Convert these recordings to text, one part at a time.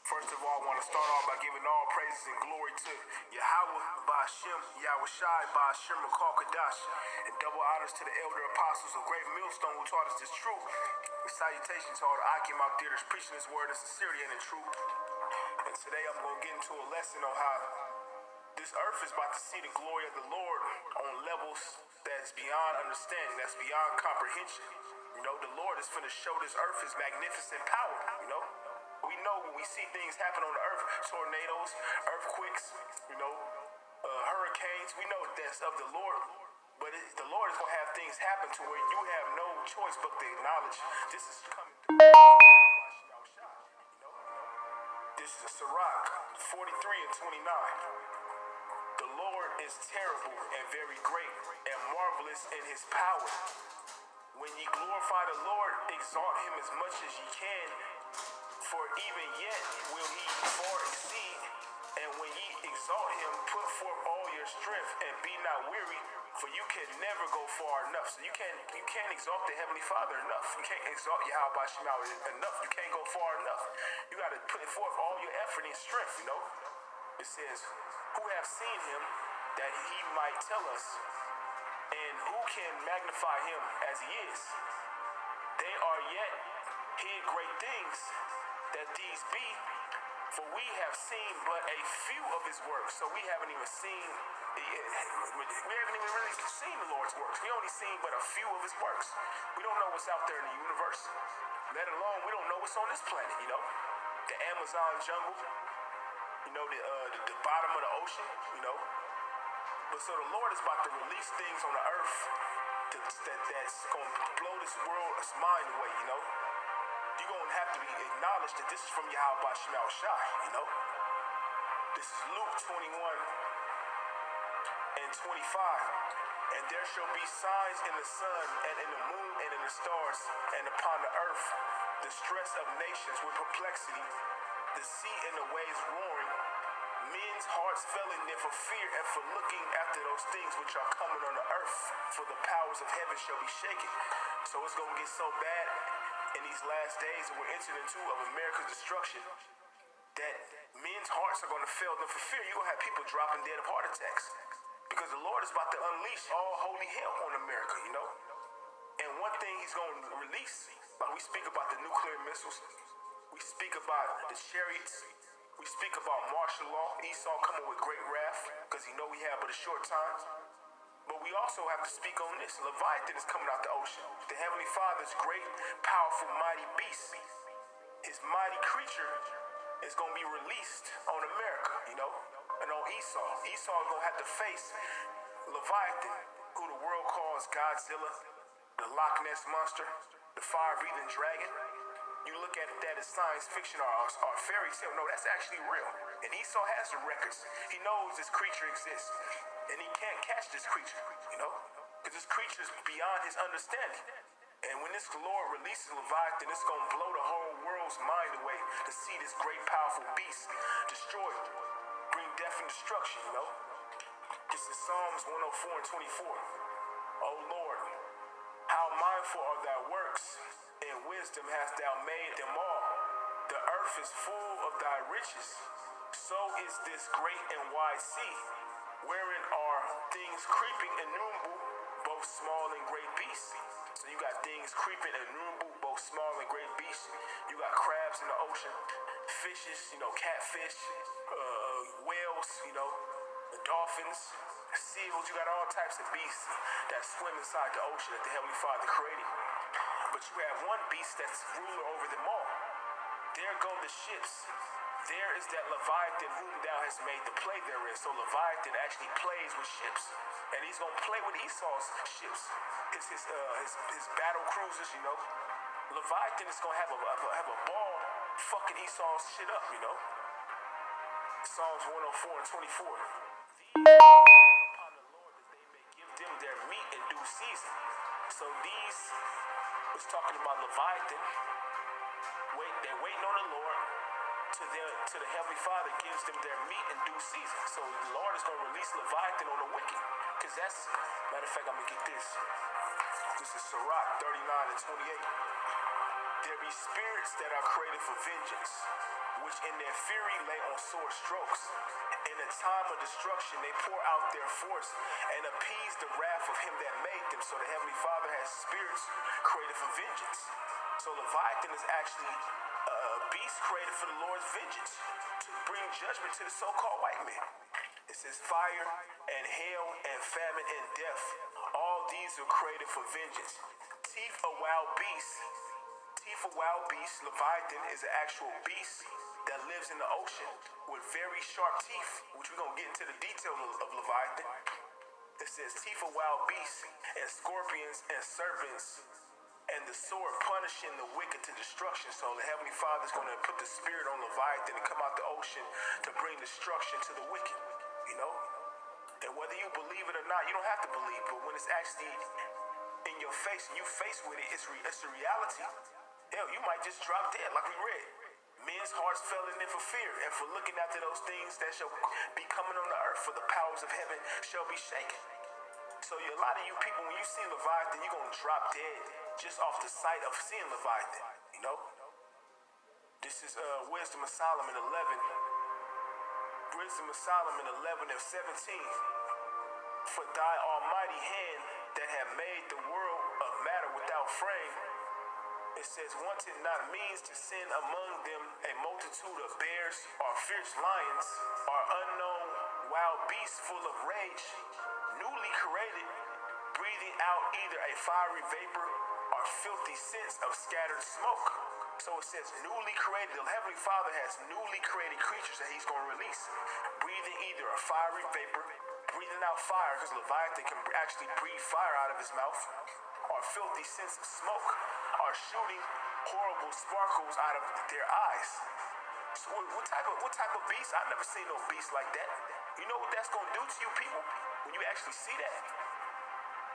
First of all, I want to start off by giving all praises and glory to Yahweh, Ba'ashem, Yahweh Shai, Ba'ashem, Makal Kadash, and double honors to the elder apostles of Great Millstone who taught us this truth. And salutations to all the Akim out there that's preaching this word in sincerity and in truth. And today I'm going to get into a lesson on how this earth is about to see the glory of the Lord on levels that's beyond understanding, that's beyond comprehension. You know, the Lord is finna show this earth his magnificent power, you know. We know when we see things happen on the earth, tornadoes, earthquakes, hurricanes, we know that's of the Lord. But the Lord is going to have things happen to where you have no choice but to acknowledge this is coming through. This is Sirach 43 and 29. The Lord is terrible and very great and marvelous in his power. When ye glorify the Lord, exalt him as much as ye can, for even yet will he far exceed. And when ye exalt him, put forth all your strength and be not weary, for you can never go far enough. So you can't exalt the Heavenly Father enough. You can't exalt Yahweh Shemau enough. You can't go far enough. You got to put forth all your effort and strength, you know. It says, who have seen him that he might tell us, and who can magnify him as he is? They are yet hid great things that these be, for we have seen but a few of his works. So we haven't even really seen the Lord's works. We only seen but a few of his works. We don't know what's out there in the universe, let alone we don't know what's on this planet, you know. The Amazon jungle, you know, the bottom of the ocean, you know. But so the Lord is about to release things on the earth that's going to blow this world's mind away, you know. You're going to have to acknowledge that this is from Yahweh Shemau Shai, you know. This is Luke 21 and 25. And there shall be signs in the sun and in the moon and in the stars and upon the earth, the stress of nations with perplexity, the sea and the waves roaring, men's hearts failing them for fear and for looking after those things which are coming on the earth, for the powers of heaven shall be shaken. So it's going to get so bad in these last days that we're entering into of America's destruction that men's hearts are going to fail them for fear. You're going to have people dropping dead of heart attacks because the Lord is about to unleash all holy hell on America, you know. And one thing he's going to release, like we speak about the nuclear missiles, we speak about the chariots, we speak about martial law, Esau coming with great wrath because he know we have but a short time. But we also have to speak on this. Leviathan is coming out the ocean. The Heavenly Father's great, powerful, mighty beast. His mighty creature is going to be released on America, you know, and on Esau. Esau is going to have to face Leviathan, who the world calls Godzilla, the Loch Ness Monster, the fire-breathing dragon. You look at that as science fiction or fairy tale. No, that's actually real. And Esau has the records. He knows this creature exists. And he can't catch this creature, you know? Because this creature is beyond his understanding. And when this Lord releases Leviathan, it's going to blow the whole world's mind away to see this great, powerful beast destroy, bring death and destruction, you know? This is Psalms 104 and 24. O Lord, how mindful of thy works, and wisdom hast thou made them all. The earth is full of thy riches. So is this great and wide sea, wherein are things creeping innumerable, both small and great beasts. So you got things creeping innumerable, both small and great beasts. You got crabs in the ocean, fishes, you know, catfish, whales, you know, the dolphins, seals. You got all types of beasts that swim inside the ocean that the Heavenly Father created. But you have one beast that's ruler over them all. There go the ships. There is that Leviathan whom thou hast made to play therein. So Leviathan actually plays with ships. And he's going to play with Esau's ships. His battle cruisers, you know. Leviathan is going to have a ball fucking Esau's shit up, you know. Psalms 104 and 24. These upon the Lord that they may give them their meat in due season. So these was talking about Leviathan. They're waiting on the Lord to the Heavenly Father gives them their meat in due season. So the Lord is going to release Leviathan on the wicked. Because that's, matter of fact, I'm going to get this. This is Sirach 39 and 28. There be spirits that are created for vengeance, which in their fury lay on sword strokes. In the time of destruction, they pour out their force and appease the wrath of him that made them. So the Heavenly Father has spirits created for vengeance. So Leviathan is actually a beast created for the Lord's vengeance, to bring judgment to the so-called white man. It says fire and hail and famine and death. All these are created for vengeance. Teeth of wild beasts. Teeth of wild beasts. Leviathan is an actual beast that lives in the ocean with very sharp teeth, which we're going to get into the detail of Leviathan. It says teeth of wild beasts and scorpions and serpents, and the sword punishing the wicked to destruction. So the Heavenly Father is going to put the spirit on Leviathan and come out the ocean to bring destruction to the wicked, you know? And whether you believe it or not, you don't have to believe, but when it's actually in your face and you face with it, it's a reality. Hell, you might just drop dead like we read. Men's hearts fell in for fear and for looking after those things that shall be coming on the earth, for the powers of heaven shall be shaken. So a lot of you people, when you see Leviathan, you're going to drop dead just off the sight of seeing Leviathan, you know? This is Wisdom of Solomon 11. Wisdom of Solomon 11 and 17. For thy almighty hand that have made the world of matter without frame, it says, wanted not means to send among them a multitude of bears or fierce lions or unknown wild beasts full of rage, newly created, breathing out either a fiery vapor or filthy scents of scattered smoke. So it says newly created. The Heavenly Father has newly created creatures that he's going to release, breathing either a fiery vapor, breathing out fire, because Leviathan can actually breathe fire out of his mouth, or filthy scents of smoke, or shooting horrible sparkles out of their eyes. So what type of beast? I've never seen no beast like that. You know what that's going to do to you people when you actually see that?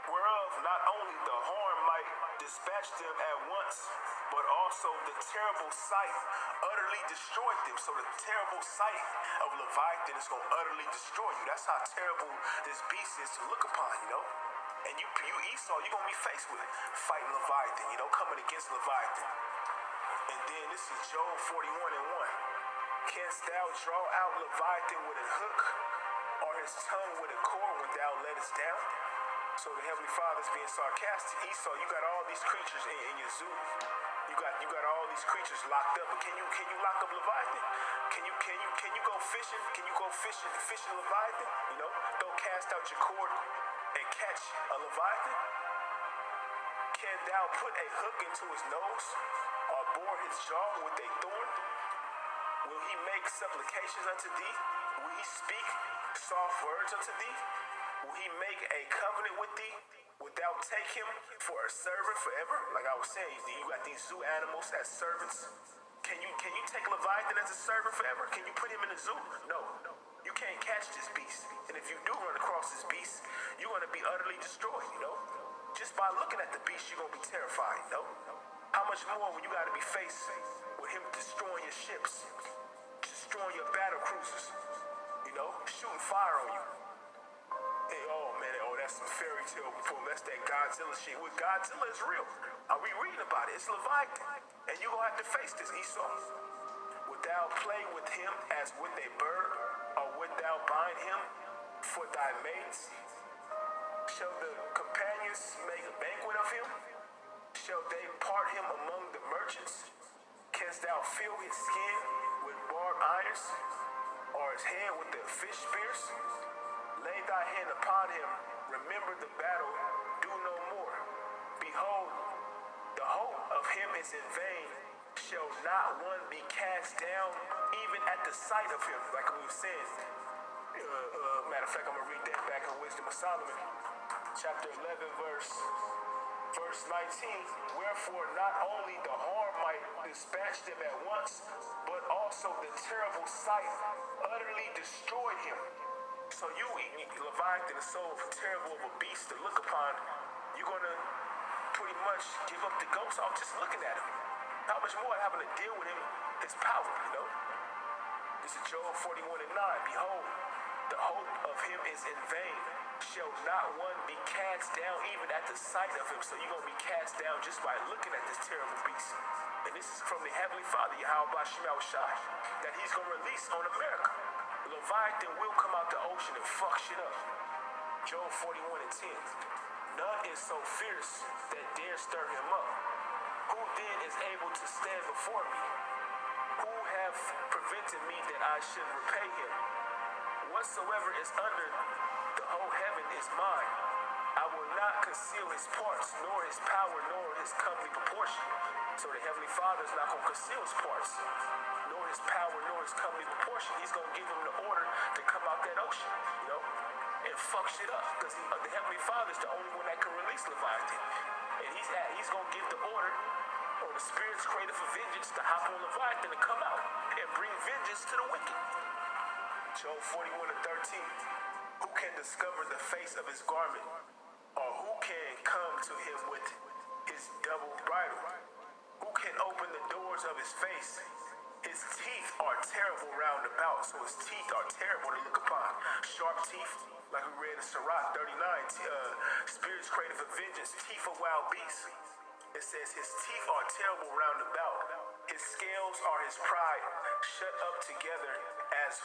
Whereof not only the horn might dispatch them at once, but also the terrible sight utterly destroyed them. So the terrible sight of Leviathan is going to utterly destroy you. That's how terrible this beast is to look upon, you know? And you Esau, you're going to be faced with fighting Leviathan, you know, coming against Leviathan. And then this is Job 41 and 1. Canst thou draw out Leviathan with a hook, or his tongue with a cord when thou lettest down? So the Heavenly Father's being sarcastic. Esau, you got all these creatures in your zoo. You got all these creatures locked up, but can you lock up Leviathan? Can you go fishing? Can you go fishing Leviathan? You know, don't cast out your cord and catch a Leviathan? Can thou put a hook into his nose, or bore his jaw with a thorn? Will he make supplications unto thee? Will he speak soft words unto thee? Will he make a covenant with thee, without take him for a servant forever? Like I was saying, you got these zoo animals as servants. Can you take Leviathan as a servant forever? Can you put him in a zoo? No. You can't catch this beast. And if you do run across this beast, you're going to be utterly destroyed, you know? Just by looking at the beast, you're going to be terrified, you know? How much more when you got to be faced with him destroying your ships, destroying your battle cruisers, you know, shooting fire on you? Hey, oh man, that's some fairy tale before. That's that Godzilla shit. With Godzilla is real. Are we reading about it? It's Leviathan. And you're going to have to face this, Esau. Wilt thou play with him as with a bird, or wilt thou bind him for thy mates? Shall the companions make a banquet of him? Shall they part him among the merchants? Canst thou fill his skin with barbed irons, or his head with the fish spears? Lay thy hand upon him, remember the battle, do no more. Behold, the hope of him is in vain. Shall not one be cast down, even at the sight of him? Like we were saying. Matter of fact, I'm going to read that back in Wisdom of Solomon, chapter 11, verse 19. Wherefore not only the harm might dispatch them at once, but also the terrible sight utterly destroyed him. So Leviathan is so terrible of a beast to look upon, you're going to pretty much give up the ghost off just looking at him. How much more having to deal with him, his power, you know? This is Job 41 and 9. Behold, the hope of him is in vain. shall not one be cast down even at the sight of him. So you're going to be cast down just by looking at this terrible beast. And this is from the Heavenly Father, Yahweh Shemel Shai, that he's going to release on America. Leviathan will come out the ocean and fuck shit up. Job 41:10. None is so fierce that dare stir him up. Who then is able to stand before me? Who have prevented me that I should repay him? Whatsoever is under the whole heaven is mine. I will not conceal his parts, nor his power, nor his comely proportion. So the Heavenly Father is not going to conceal his parts, nor his power, nor his comely proportion. He's going to give him the order to come out that ocean, and fuck shit up. Because the Heavenly Father is the only one that can release Leviathan. And he's going to give the order, or the spirits created for vengeance, to hop on Leviathan and come out and bring vengeance to the wicked. Job 41:13. Who can discover the face of his garment? Or who can come to him with his double bridle? Who can open the doors of his face? His teeth are terrible round about. So his teeth are terrible to look upon. Sharp teeth, like we read in Sirach 39. Spirits created for vengeance, teeth of wild beasts. It says his teeth are terrible round about. His scales are his pride, shut up together as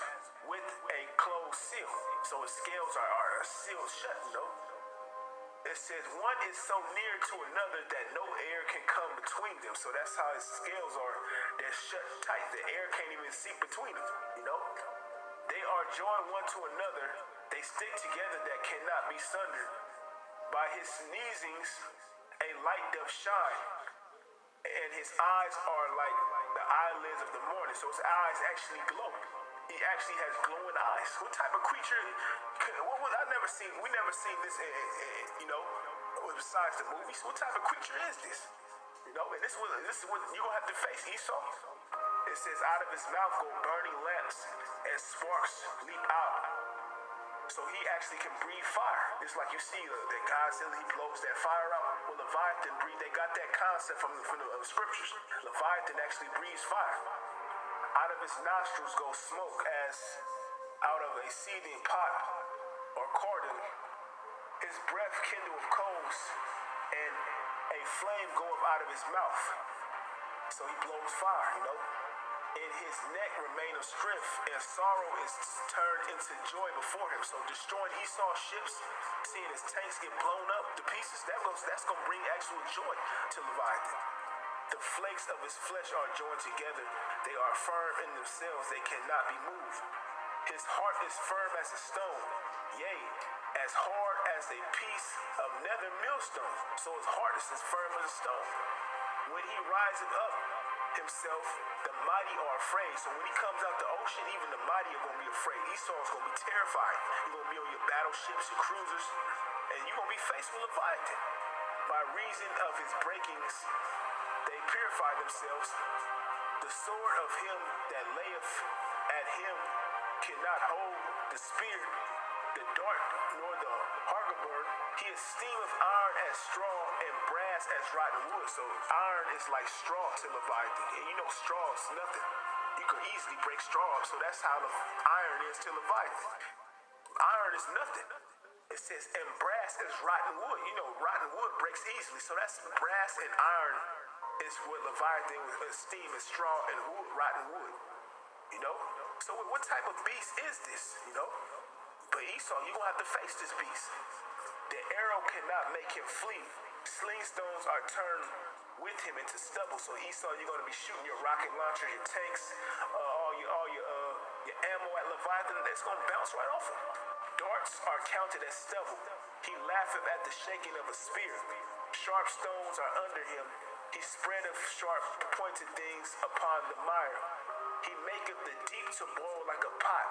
with a closed seal. So his scales are sealed shut, It says one is so near to another that no air can come between them. So that's how his scales are. They're shut tight. The air can't even seep between them, They are joined one to another. They stick together that cannot be sundered. By his sneezings, a light doth shine, and his eyes are like the eyelids of the morning. So his eyes actually glow. He actually has glowing eyes. What type of creature? We never seen this, besides the movies. What type of creature is this? And this is what you're gonna have to face, Esau. It says, out of his mouth go burning lamps, and sparks leap out. So he actually can breathe fire. It's like you see that Godzilla, he blows that fire out. Well, Leviathan breathe. They got that concept from the scriptures. Leviathan actually breathes fire. Out of his nostrils goes smoke as out of a seething pot or cauldron. His breath kindle with coals, and a flame goeth out of his mouth. So he blows fire, In his neck remain of strength, and sorrow is turned into joy before him. So destroying Esau's ships, seeing his tanks get blown up to pieces, that's going to bring actual joy to Leviathan. The flakes of his flesh are joined together. They are firm in themselves. They cannot be moved. His heart is firm as a stone, yea, as hard as a piece of nether millstone. So his heart is as firm as a stone. When he rises up himself, the mighty are afraid. So when he comes out the ocean, even the mighty are going to be afraid. Esau is going to be terrified. You're going to be on your battleships, your cruisers, and you're going to be faced with Leviathan. By reason of his breakings, they purify themselves. The sword of him that layeth at him cannot hold the spear, the dart, nor the hargabord. He esteemeth iron as straw, and brass as rotten wood. So iron is like straw to Leviathan. And straw is nothing. You can easily break straw up. So that's how the iron is to Leviathan. Iron is nothing. It says, and brass is rotten wood. Rotten wood breaks easily. So that's brass and iron is what Leviathan would esteem as straw and wood, rotten wood. So what type of beast is this? But Esau, you're going to have to face this beast. The arrow cannot make him flee. Sling stones are turned with him into stubble. So Esau, you're going to be shooting your rocket launcher, your tanks, all your ammo at Leviathan. It's going to bounce right off him. Darts are counted as stubble. He laugheth at the shaking of a spear. Sharp stones are under him. He spreadeth sharp pointed things upon the mire. He maketh the deep to boil like a pot.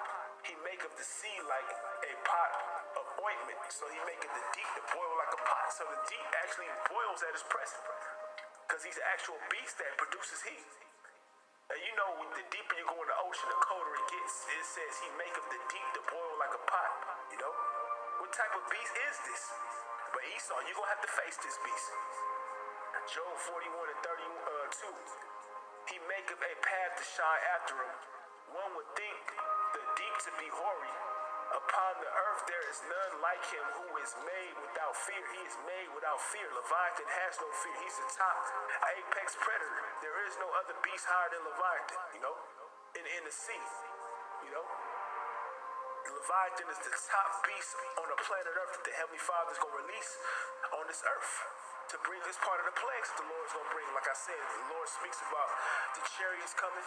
He maketh the sea like a pot of ointment. So he maketh the deep to boil like a pot. So the deep actually boils at his presence. Because he's an actual beast that produces heat. And the deeper you go in the ocean, the colder it gets. It says he maketh the deep to boil like a pot. What type of beast is this? But Esau, you're going to have to face this beast. Job 41:32. He maketh a path to shine after him. One would think the deep to be hoary, Upon the earth there is none like him who is made without fear. He is made without fear. Leviathan has no fear. He's the top apex predator. There is no other beast higher than Leviathan, in the sea, you know. Leviathan is the top beast on the planet Earth that the Heavenly Father is going to release on this earth to bring this part of the plagues that the Lord is going to bring. Like I said, the Lord speaks about the chariots coming,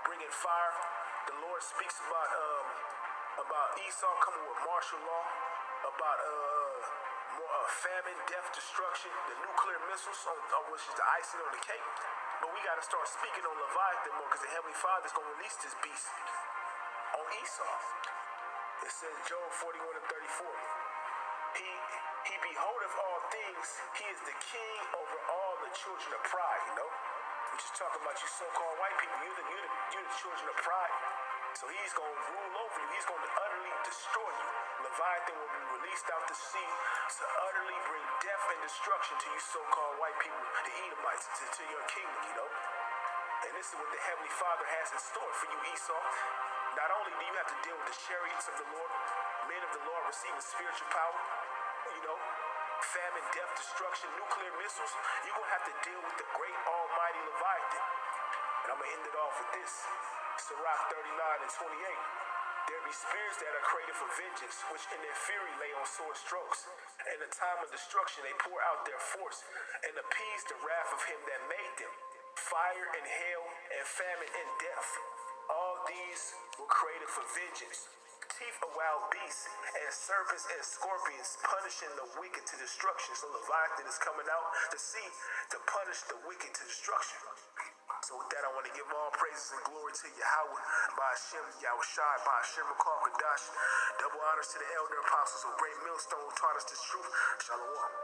bringing fire. The Lord speaks about Esau coming with martial law, about more famine, death, destruction, the nuclear missiles, which is the icing on the cake. But we got to start speaking on Leviathan more because the Heavenly Father is going to release this beast on Esau. It says Job 41 and 34. He beholdeth all things. He is the king over all the children of pride, We're just talking about you so-called white people. You're the children of pride. So he's going to rule over you. He's going to utterly destroy you. Leviathan will be released out to sea to utterly bring death and destruction to you so-called white people, the Edomites, to your kingdom, And this is what the Heavenly Father has in store for you, Esau. Not only do you have to deal with the chariots of the Lord, men of the Lord receiving spiritual power, famine, death, destruction, nuclear missiles, you're going to have to deal with the great almighty Leviathan. And I'm going to end it off with this. Sirach 39 and 28. There be spirits that are created for vengeance, which in their fury lay on sword strokes. In the time of destruction they pour out their force and appease the wrath of him that made them. Fire and hail and famine and death. All these were created for vengeance. Teeth of wild beasts and serpents and scorpions punishing the wicked to destruction. So Leviathan is coming out to sea to punish the wicked to destruction. So with that, I want to give all praises and glory to Yahweh, by Hashem, Yahushai, by Hashem, Makar, Kadash. Double honors to the elder apostles of Great Millstone who taught us this truth. Shalom.